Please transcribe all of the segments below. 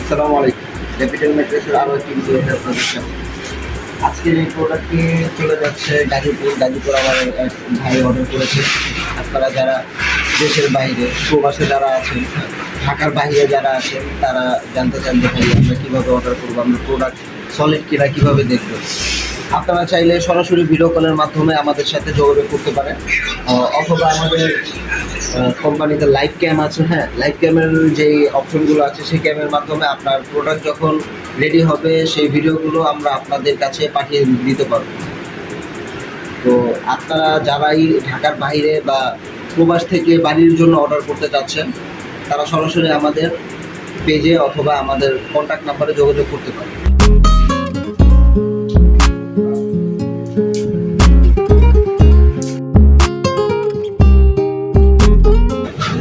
আসসালামু আলাইকুম। ক্যাপিটাল ম্যাট্রেসের আরও একটি ভিডিওতে আপনাদের সাথে। আজকের এই প্রোডাক্টটি চলে যাচ্ছে গাজীপুর আমার এক ভাই অর্ডার করেছে। আপনারা যারা দেশের বাইরে প্রবাসে যারা আছেন, ঢাকার বাইরে যারা আছেন, তারা জানতে চান যে ভাই আমরা কীভাবে অর্ডার করবো, আমরা প্রোডাক্ট সলিড কিনা কীভাবে দেখব। আপনারা চাইলে সরাসরি ভিডিও কলের মাধ্যমে আমাদের সাথে যোগাযোগ করতে পারেন, অথবা আমাদের কোম্পানিতে লাইভ ক্যাম আছে। হ্যাঁ, লাইভ ক্যামের যেই অপশনগুলো আছে সেই ক্যামের মাধ্যমে আপনার প্রোডাক্ট যখন রেডি হবে সেই ভিডিওগুলো আমরা আপনাদের কাছে পাঠিয়ে দিতে পারবো। তো আপনারা যারাই ঢাকার বাইরে বা প্রবাস থেকে বাড়ির জন্য অর্ডার করতে চাচ্ছেন, তারা সরাসরি আমাদের পেজে অথবা আমাদের কন্ট্যাক্ট নাম্বারে যোগাযোগ করতে পারেন।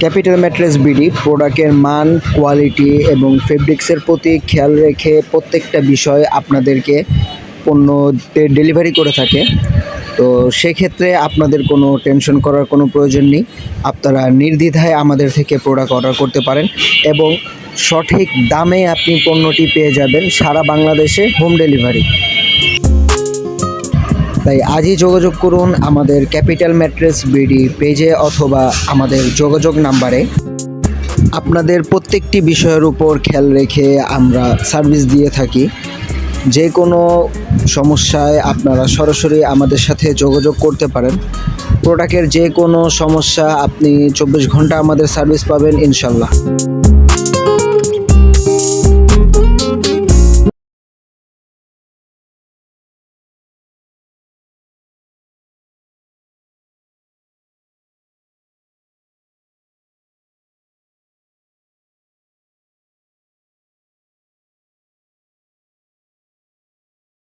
ক্যাপিটাল ম্যাট্রেস বিডি প্রোডাক্টের মান, কোয়ালিটি এবং ফেব্রিক্সের প্রতি খেয়াল রেখে প্রত্যেকটা বিষয় আপনাদেরকে পণ্য ডেলিভারি করে থাকে। তো সেক্ষেত্রে আপনাদের কোনো টেনশন করার কোনো প্রয়োজন নেই। আপনারা নির্দ্বিধায় আমাদের থেকে প্রোডাক্ট অর্ডার করতে পারেন এবং সঠিক দামে আপনি পণ্যটি পেয়ে যাবেন সারা বাংলাদেশে হোম ডেলিভারি। তাই আজই যোগাযোগ করুন আমাদের ক্যাপিটাল ম্যাট্রেস বিডি পেজে অথবা আমাদের যোগাযোগ নাম্বারে। আপনাদের প্রত্যেকটি বিষয়ের উপর খেয়াল রেখে আমরা সার্ভিস দিয়ে থাকি। যে কোনো সমস্যায় আপনারা সরাসরি আমাদের সাথে যোগাযোগ করতে পারেন। প্রোডাক্টের যে কোনো সমস্যা আপনি 24 ঘন্টা আমাদের সার্ভিস পাবেন ইনশাল্লাহ।